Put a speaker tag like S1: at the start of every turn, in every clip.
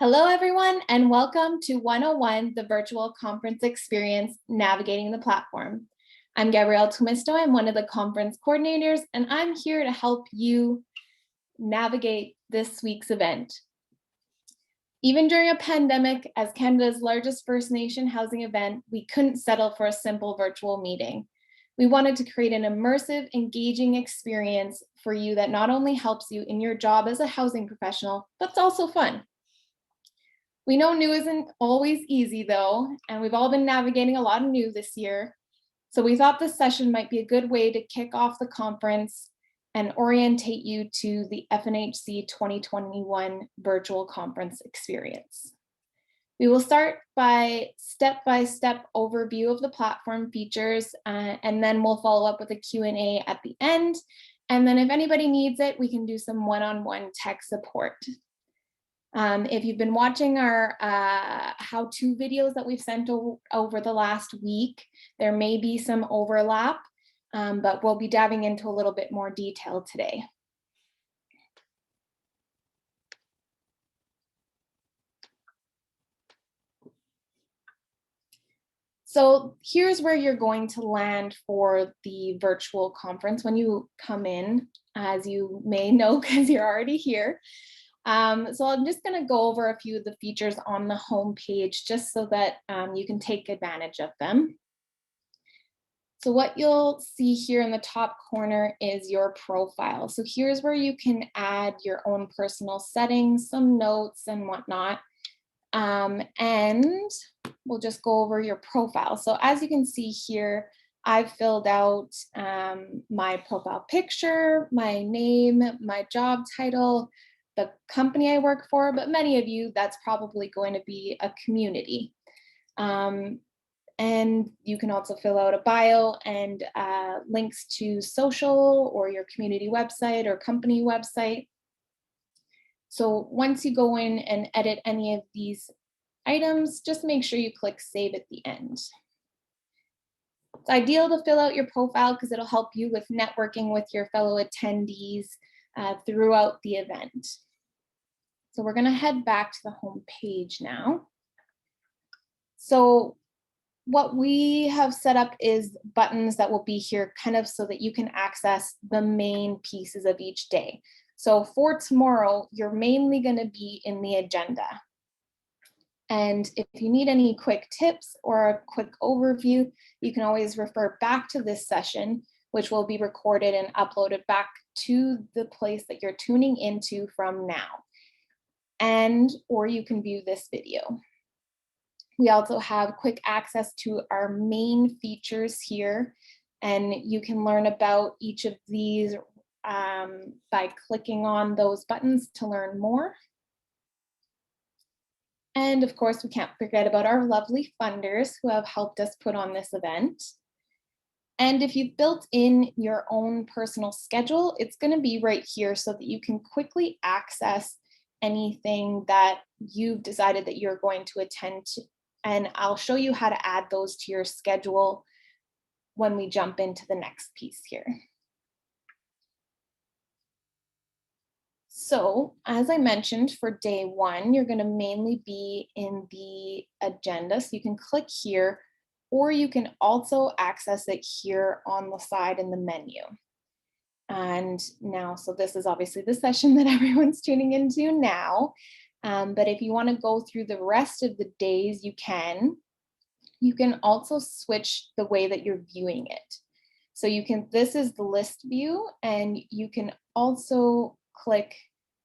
S1: Hello, everyone, and welcome to 101, the virtual conference experience, Navigating the Platform. I'm Gabrielle Tomisto. I'm one of the conference coordinators, and I'm here to help you navigate this week's event. Even during a pandemic, as Canada's largest First Nation housing event, we couldn't settle for a simple virtual meeting. We wanted to create an immersive, engaging experience for you that not only helps you in your job as a housing professional, but it's also fun. We know new isn't always easy though, and we've all been navigating a lot of new this year. So we thought this session might be a good way to kick off the conference and orientate you to the FNHC 2021 virtual conference experience. We will start by step-by-step overview of the platform features, and then we'll follow up with a Q&A at the end. And then if anybody needs it, we can do some one-on-one tech support. If you've been watching our how-to videos that we've sent over the last week, there may be some overlap, but we'll be diving into a little bit more detail today. So here's where you're going to land for the virtual conference when you come in, as you may know because you're already here. So I'm just going to go over a few of the features on the home page just so that you can take advantage of them. So what you'll see here in the top corner is your profile. So here's where you can add your own personal settings, some notes and whatnot. And we'll just go over your profile. So as you can see here, I've filled out my profile picture, my name, my job title, the company I work for, but many of you, that's probably going to be a community. And you can also fill out a bio and links to social or your community website or company website. So once you go in and edit any of these items, just make sure you click save at the end. It's ideal to fill out your profile because it'll help you with networking with your fellow attendees throughout the event. So we're going to head back to the home page now. So what we have set up is buttons that will be here kind of so that you can access the main pieces of each day. So for tomorrow, you're mainly going to be in the agenda. And if you need any quick tips or a quick overview, you can always refer back to this session, which will be recorded and uploaded back to the place that you're tuning into from now. Or you can view this video. We also have quick access to our main features here, and you can learn about each of these by clicking on those buttons to learn more. And of course, we can't forget about our lovely funders who have helped us put on this event. And if you've built in your own personal schedule, it's going to be right here so that you can quickly access anything that you've decided that you're going to attend to. And I'll show you how to add those to your schedule when we jump into the next piece here. So as I mentioned, for day one, you're going to mainly be in the agenda. So you can click here, or you can also access it here on the side in the menu. And now, so this is obviously the session that everyone's tuning into now. But if you want to go through the rest of the days, you can. You can also switch the way that you're viewing it. So you can, this is the list view, and you can also click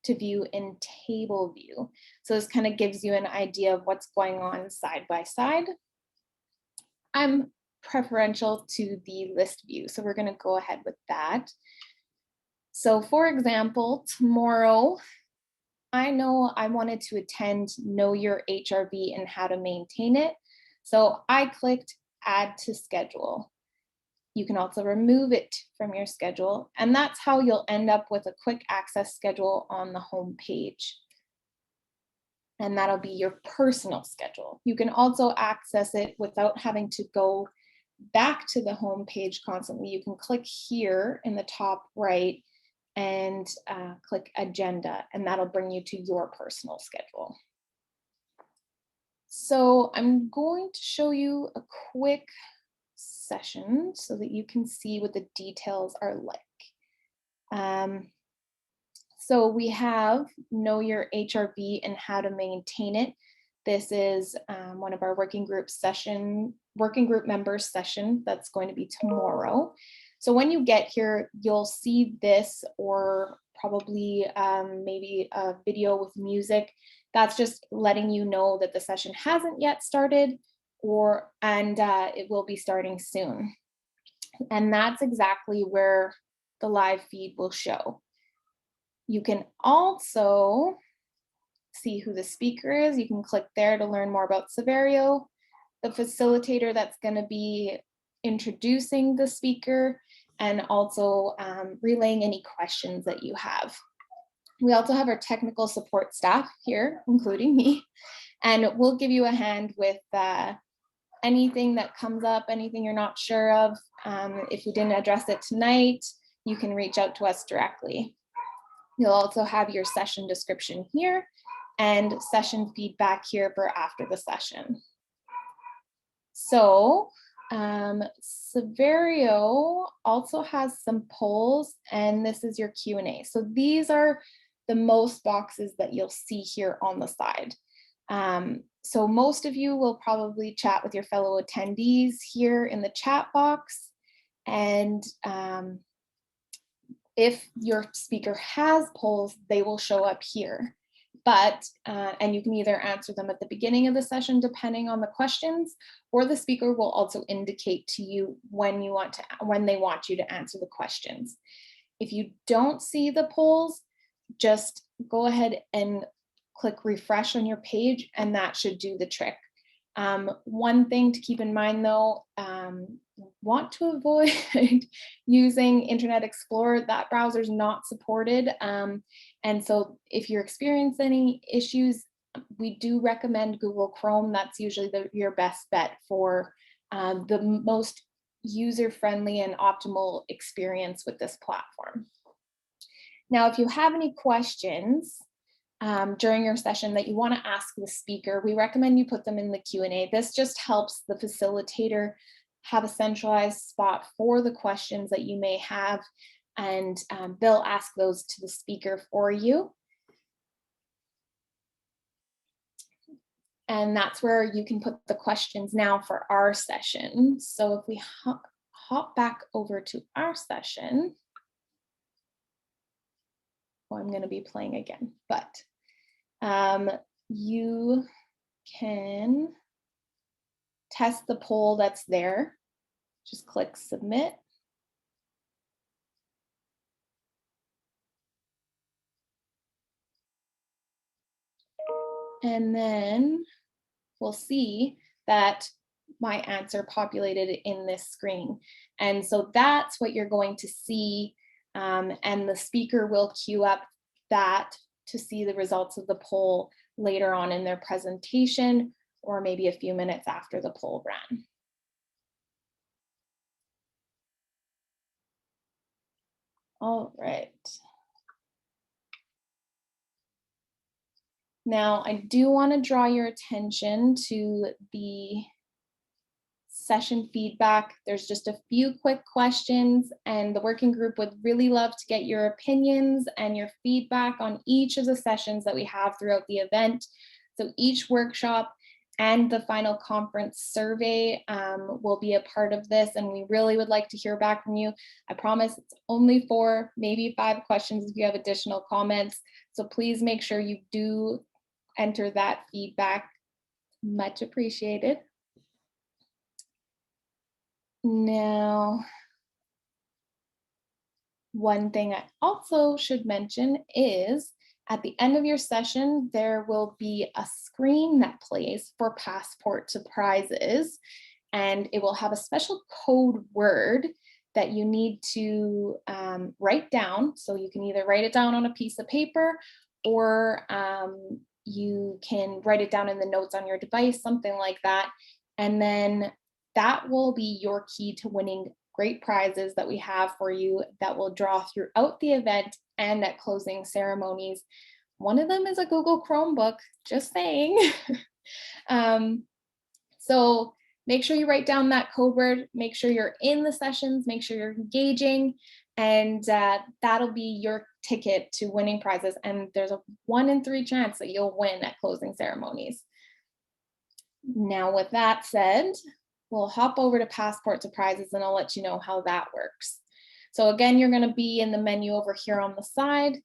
S1: to view in table view. So this kind of gives you an idea of what's going on side by side. I'm preferential to the list view, so we're going to go ahead with that. So for example, tomorrow, I know I wanted to attend Know Your HRV and How to Maintain It. So I clicked Add to Schedule. You can also remove it from your schedule, and that's how you'll end up with a quick access schedule on the home page. And that'll be your personal schedule. You can also access it without having to go back to the home page constantly. You can click here in the top right and click agenda, and that'll bring you to your personal schedule. So I'm going to show you a quick session so that you can see what the details are like. Um, so we have Know Your HRV and How to Maintain It. This is one of our working group members session that's going to be tomorrow. So when you get here, you'll see this or probably maybe a video with music. That's just letting you know that the session hasn't yet started and it will be starting soon. And that's exactly where the live feed will show. You can also see who the speaker is. You can click there to learn more about Severio, the facilitator that's going to be introducing the speaker, and also relaying any questions that you have. We also have our technical support staff here, including me, and we'll give you a hand with anything that comes up, anything you're not sure of. If you didn't address it tonight, you can reach out to us directly. You'll also have your session description here and session feedback here for after the session. So Severio also has some polls, and this is your Q&A. So these are the most boxes that you'll see here on the side. So most of you will probably chat with your fellow attendees here in the chat box. And if your speaker has polls, they will show up here. And you can either answer them at the beginning of the session, depending on the questions, or the speaker will also indicate to you when they want you to answer the questions. If you don't see the polls, just go ahead and click refresh on your page, and that should do the trick. One thing to keep in mind though, want to avoid using Internet Explorer. That browser is not supported. And so if you're experiencing any issues, we do recommend Google Chrome. That's usually your best bet for the most user-friendly and optimal experience with this platform. Now, if you have any questions during your session that you want to ask the speaker, we recommend you put them in the Q&A. This just helps the facilitator have a centralized spot for the questions that you may have, and they'll ask those to the speaker for you. And that's where you can put the questions now for our session. So if we hop back over to our session, well, I'm going to be playing again, but you can test the poll that's there. Just click submit. And then we'll see that my answer populated in this screen. And so that's what you're going to see. And the speaker will queue up that to see the results of the poll later on in their presentation, or maybe a few minutes after the poll ran. All right. Now, I do want to draw your attention to the session feedback. There's just a few quick questions, and the working group would really love to get your opinions and your feedback on each of the sessions that we have throughout the event. So each workshop and the final conference survey will be a part of this, and we really would like to hear back from you. I promise it's only 4, maybe 5 questions if you have additional comments. So please make sure you do enter that feedback. Much appreciated. Now, one thing I also should mention is at the end of your session, there will be a screen that plays for Passport to Prizes, and it will have a special code word that you need to write down. So you can either write it down on a piece of paper, or you can write it down in the notes on your device, something like that. And then that will be your key to winning great prizes that we have for you that will draw throughout the event and at closing ceremonies. One of them is a Google Chromebook, just saying. So make sure you write down that code word, make sure you're in the sessions, make sure you're engaging, and that'll be your ticket to winning prizes. And there's a 1 in 3 chance that you'll win at closing ceremonies. Now, with that said, we'll hop over to Passport to Prizes and I'll let you know how that works. So again, you're going to be in the menu over here on the side,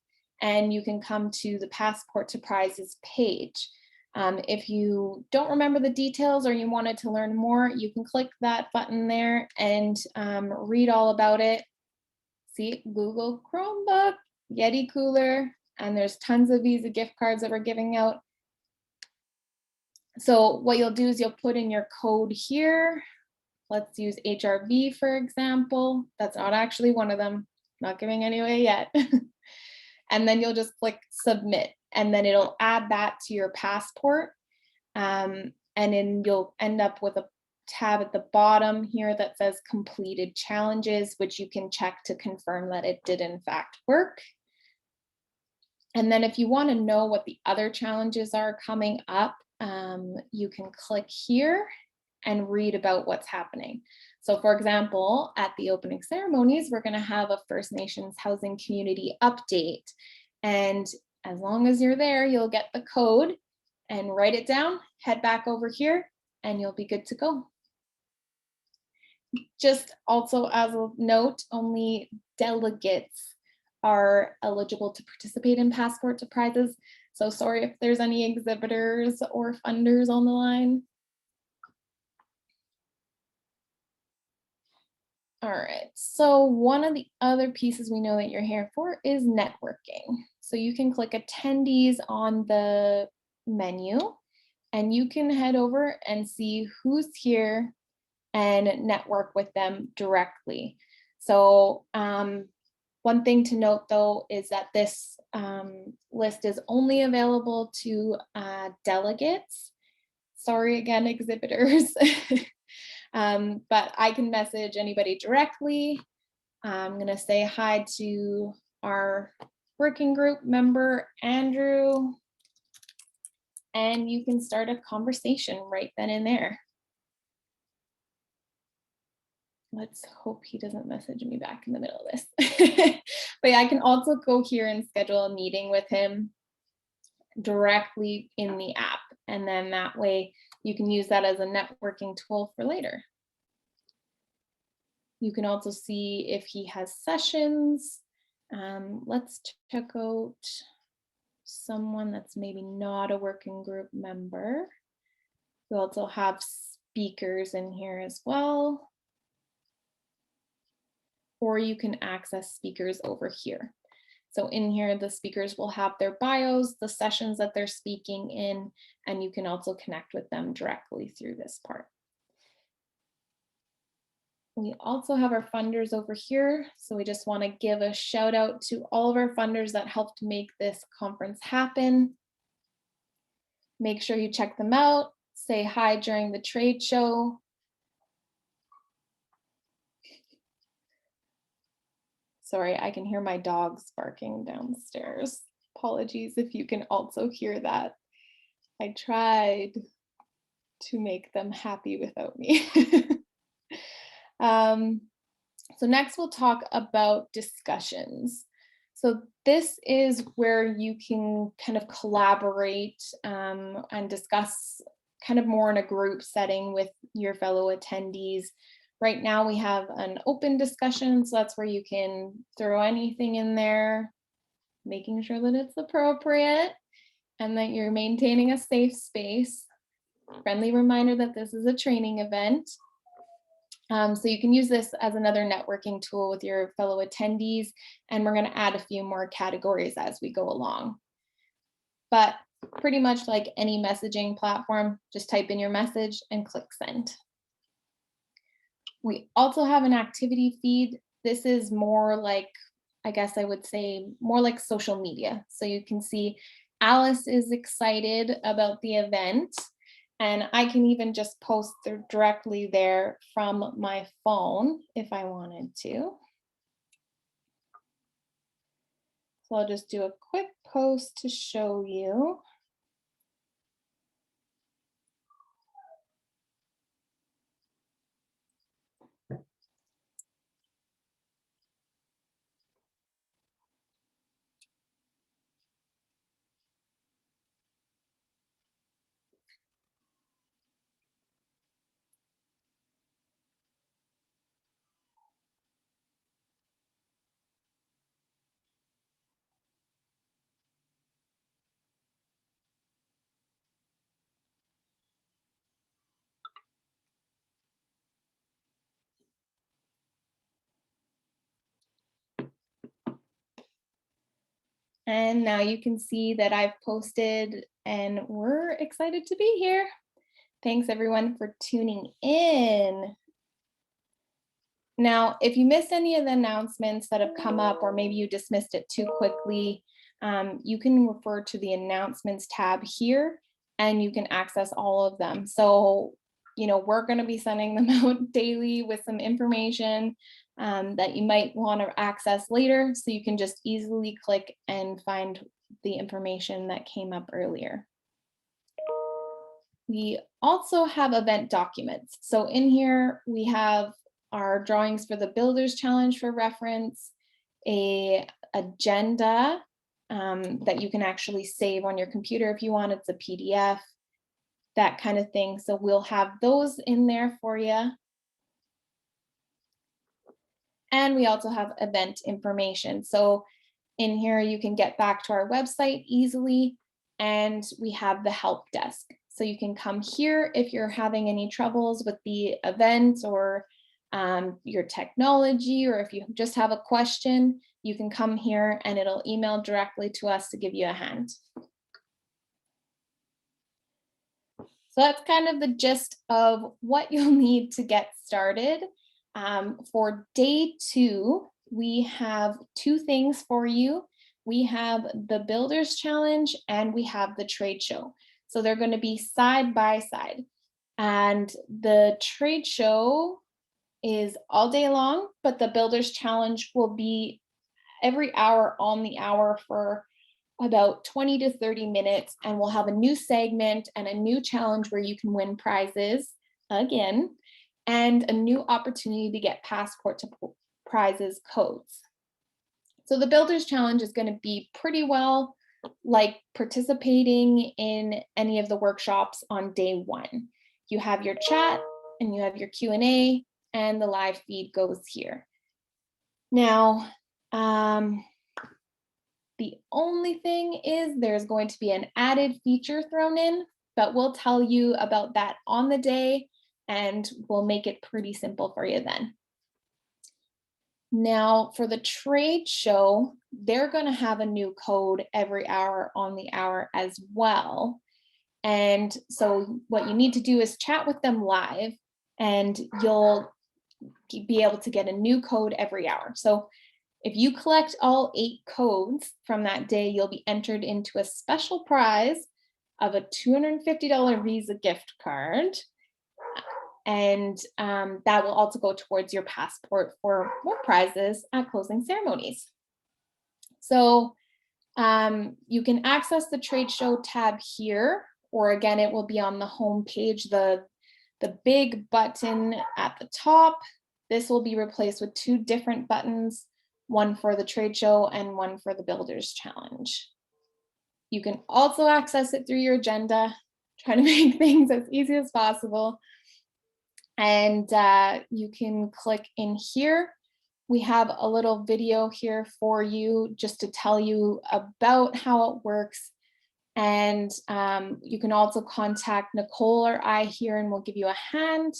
S1: and you can come to the Passport to Prizes page. If you don't remember the details or you wanted to learn more, you can click that button there and read all about it. See, Google Chromebook, Yeti cooler, and there's tons of Visa gift cards that we're giving out. So what you'll do is you'll put in your code here. Let's use HRV, for example. That's not actually one of them. Not giving any away yet. And then you'll just click submit, and then it'll add that to your passport. And then you'll end up with a tab at the bottom here that says completed challenges, which you can check to confirm that it did in fact work. And then if you want to know what the other challenges are coming up, you can click here and read about what's happening. So for example, at the opening ceremonies, we're going to have a First Nations housing community update. And as long as you're there, you'll get the code and write it down, head back over here, and you'll be good to go. Just also as a note, only delegates are eligible to participate in Passport to Prizes. So sorry if there's any exhibitors or funders on the line. All right, so one of the other pieces we know that you're here for is networking. So you can click attendees on the menu and you can head over and see who's here and network with them directly. So one thing to note though is that this list is only available to delegates. Sorry again, exhibitors. But I can message anybody directly. I'm gonna say hi to our working group member, Andrew, and you can start a conversation right then and there. Let's hope he doesn't message me back in the middle of this. But yeah, I can also go here and schedule a meeting with him directly in the app. And then that way you can use that as a networking tool for later. You can also see if he has sessions. Let's check out someone that's maybe not a working group member. We also have speakers in here as well. Or you can access speakers over here. So in here, the speakers will have their bios, the sessions that they're speaking in, and you can also connect with them directly through this part. We also have our funders over here. So we just want to give a shout out to all of our funders that helped make this conference happen. Make sure you check them out, say hi during the trade show. Sorry, I can hear my dogs barking downstairs. Apologies if you can also hear that. I tried to make them happy without me. So next we'll talk about discussions. So this is where you can kind of collaborate and discuss kind of more in a group setting with your fellow attendees. Right now we have an open discussion, so that's where you can throw anything in there, making sure that it's appropriate and that you're maintaining a safe space. Friendly reminder that this is a training event. So you can use this as another networking tool with your fellow attendees, and we're going to add a few more categories as we go along. But pretty much like any messaging platform, just type in your message and click send. We also have an activity feed. This is more like, I guess I would say, more like social media. So you can see Alice is excited about the event. And I can even just post directly there from my phone if I wanted to. So I'll just do a quick post to show you. And now you can see that I've posted and we're excited to be here. Thanks everyone for tuning in. Now, if you missed any of the announcements that have come up, or maybe you dismissed it too quickly, you can refer to the announcements tab here and you can access all of them. So, we're going to be sending them out daily with some information that you might want to access later. So you can just easily click and find the information that came up earlier. We also have event documents. So in here, we have our drawings for the Builders Challenge for reference, a agenda that you can actually save on your computer if you want. It's a PDF, that kind of thing. So we'll have those in there for you. And we also have event information. So in here, you can get back to our website easily, and we have the help desk. So you can come here if you're having any troubles with the event or your technology, or if you just have a question, you can come here and it'll email directly to us to give you a hand. So that's kind of the gist of what you'll need to get started. For day 2, we have 2 things for you. We have the Builders Challenge and we have the trade show. So they're going to be side by side. And the trade show is all day long, but the Builders Challenge will be every hour on the hour for about 20 to 30 minutes, and we'll have a new segment and a new challenge where you can win prizes again, and a new opportunity to get passport to prizes codes. So the Builders Challenge is going to be pretty well like participating in any of the workshops on day 1. You have your chat and you have your Q&A, and the live feed goes here. Now, the only thing is there's going to be an added feature thrown in, but we'll tell you about that on the day and we'll make it pretty simple for you then. Now for the trade show, they're going to have a new code every hour on the hour as well. And so what you need to do is chat with them live and you'll be able to get a new code every hour. So if you collect all 8 codes from that day, you'll be entered into a special prize of a $250 Visa gift card. And that will also go towards your passport for more prizes at closing ceremonies. So you can access the trade show tab here, or again, it will be on the home page, the big button at the top. This will be replaced with 2 different buttons, one for the trade show and one for the Builders Challenge. You can also access it through your agenda, trying to make things as easy as possible. And you can click in here. We have a little video here for you just to tell you about how it works. And you can also contact Nicole or I here and we'll give you a hand.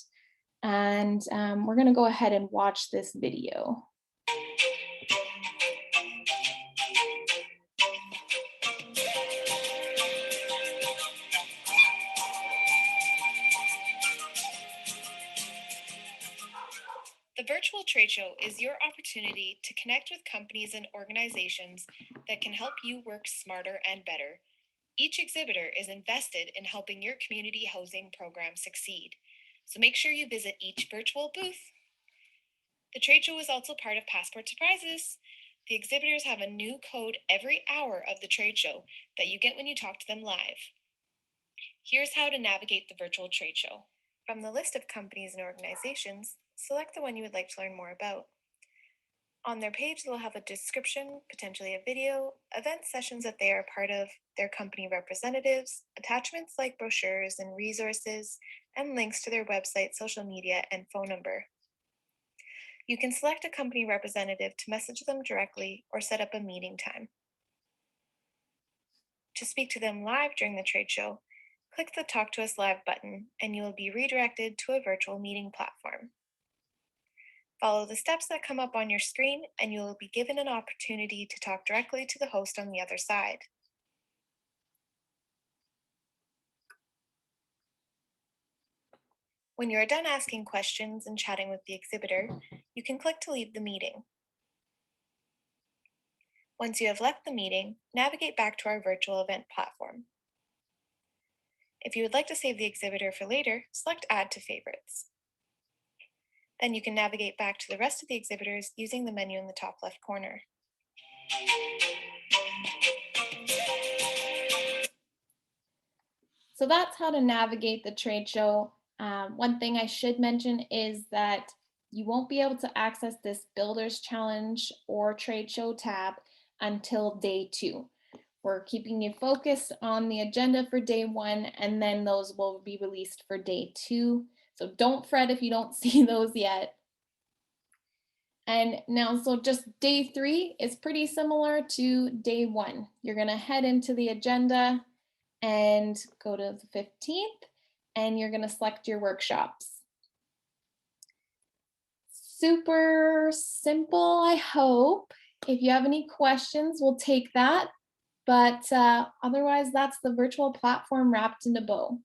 S1: And we're going to go ahead and watch this video.
S2: The virtual trade show is your opportunity to connect with companies and organizations that can help you work smarter and better. Each exhibitor is invested in helping your community housing program succeed, so make sure you visit each virtual booth. The trade show is also part of Passport to Prizes. The exhibitors have a new code every hour of the trade show that you get when you talk to them live. Here's how to navigate the virtual trade show. From the list of companies and organizations, select the one you would like to learn more about. On their page, they'll have a description, potentially a video, event sessions that they are part of, their company representatives, attachments like brochures and resources, and links to their website, social media, and phone number. You can select a company representative to message them directly or set up a meeting time. To speak to them live during the trade show, click the Talk to Us Live button and you will be redirected to a virtual meeting platform. Follow the steps that come up on your screen, and you will be given an opportunity to talk directly to the host on the other side. When you are done asking questions and chatting with the exhibitor, you can click to leave the meeting. Once you have left the meeting, navigate back to our virtual event platform. If you would like to save the exhibitor for later, select Add to Favorites. Then you can navigate back to the rest of the exhibitors using the menu in the top left corner.
S1: So that's how to navigate the trade show. One thing I should mention is that you won't be able to access this Builders Challenge or Trade Show tab until day 2. We're keeping you focused on the agenda for day 1, and then those will be released for day 2. So don't fret if you don't see those yet. And now, so just day 3 is pretty similar to day 1. You're gonna head into the agenda and go to the 15th, and you're gonna select your workshops. Super simple, I hope. If you have any questions, we'll take that. But otherwise, that's the virtual platform wrapped in a bow.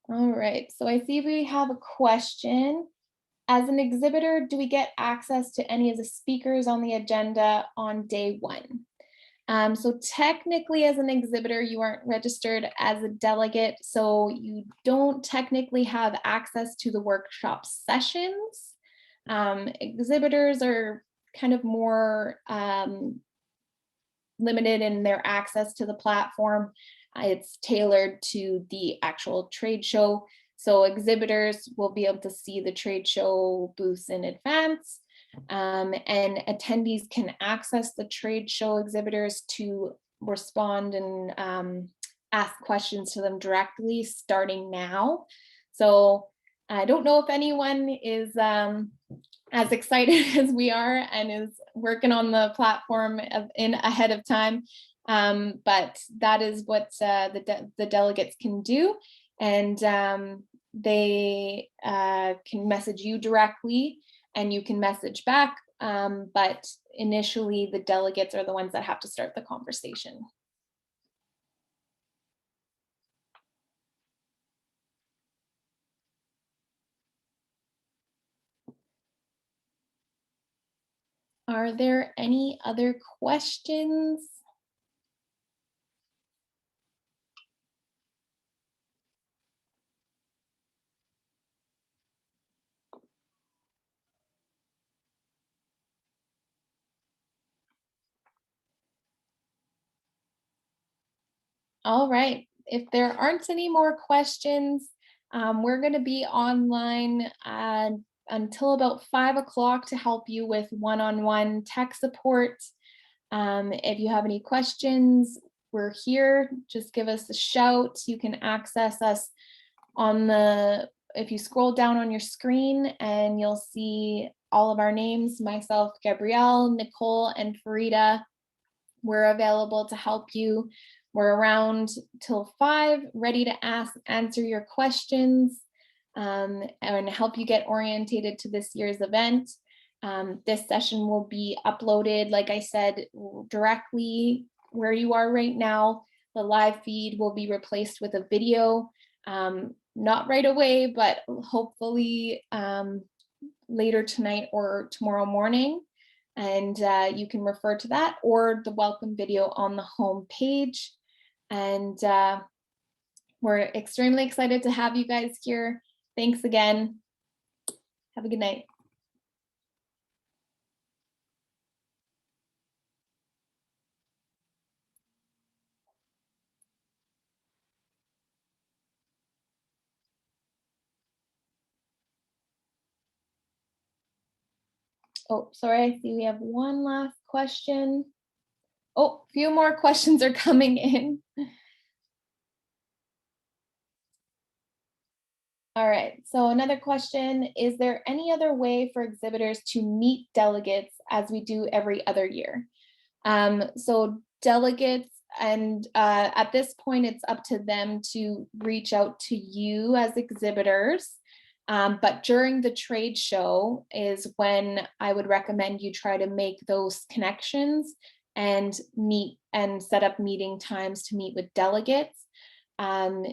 S1: All right, so I see we have a question. As an exhibitor, do we get access to any of the speakers on the agenda on day 1? So technically as an exhibitor, you aren't registered as a delegate, so you don't technically have access to the workshop sessions. Exhibitors are kind of more limited in their access to the platform. It's tailored to the actual trade show. So exhibitors will be able to see the trade show booths in advance. And attendees can access the trade show exhibitors to respond and ask questions to them directly starting now. So I don't know if anyone is as excited as we are and is working on the platform in ahead of time. But that is what the delegates can do. And they can message you directly and you can message back. But initially the delegates are the ones that have to start the conversation. Are there any other questions? All right, if there aren't any more questions, we're going to be online until about 5 o'clock to help you with one-on-one tech support. If you have any questions, we're here. Just give us a shout. You can access us on if you scroll down on your screen and you'll see all of our names, myself, Gabrielle, Nicole, and Farida. We're available to help you. We're around till 5, ready to answer your questions and help you get orientated to this year's event. This session will be uploaded, like I said, directly where you are right now. The live feed will be replaced with a video, not right away, but hopefully later tonight or tomorrow morning. And you can refer to that or the welcome video on the home page. And we're extremely excited to have you guys here. Thanks again. Have a good night. Oh, sorry, I see we have one last question. Oh, a few more questions are coming in. All right, so another question, is there any other way for exhibitors to meet delegates as we do every other year? So delegates, and at this point, it's up to them to reach out to you as exhibitors. But during the trade show is when I would recommend you try to make those connections and meet and set up meeting times to meet with delegates. Um,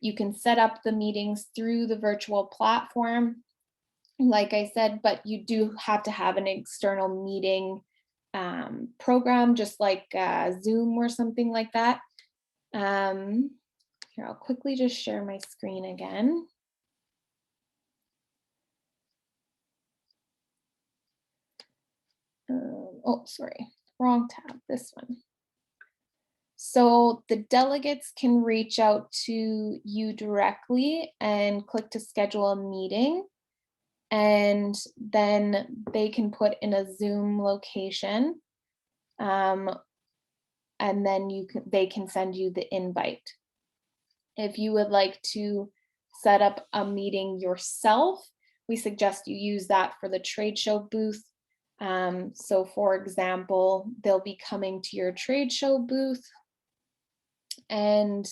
S1: you can set up the meetings through the virtual platform, like I said, but you do have to have an external meeting program, just like Zoom or something like that. Um, Here, I'll quickly just share my screen again. Oh, sorry, wrong tab, this one. So the delegates can reach out to you directly and click to schedule a meeting. And then they can put in a Zoom location. And then they can send you the invite. If you would like to set up a meeting yourself, we suggest you use that for the trade show booth. So for example, they'll be coming to your trade show booth and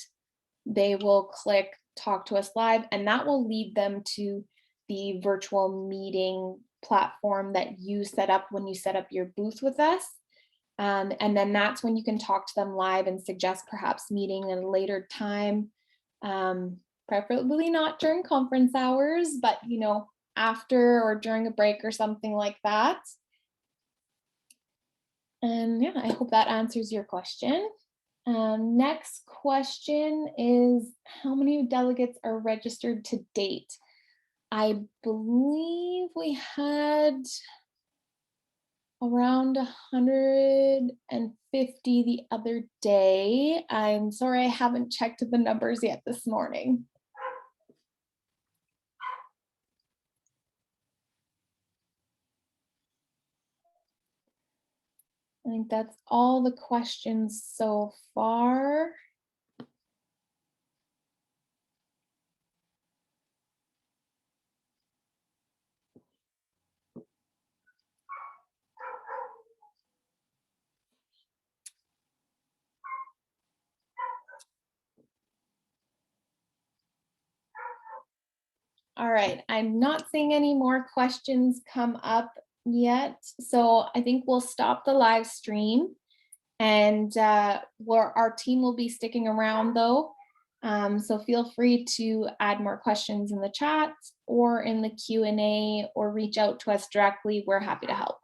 S1: they will click talk to us live, and that will lead them to the virtual meeting platform that you set up when you set up your booth with us. And then that's when you can talk to them live and suggest perhaps meeting at a later time, preferably not during conference hours, but after or during a break or something like that. And yeah, I hope that answers your question. Next question is, how many delegates are registered to date? I believe we had around 150 the other day. I'm sorry, I haven't checked the numbers yet this morning. I think that's all the questions so far. All right, I'm not seeing any more questions come up yet. So I think we'll stop the live stream, and our team will be sticking around though. So feel free to add more questions in the chat or in the Q&A or reach out to us directly. We're happy to help.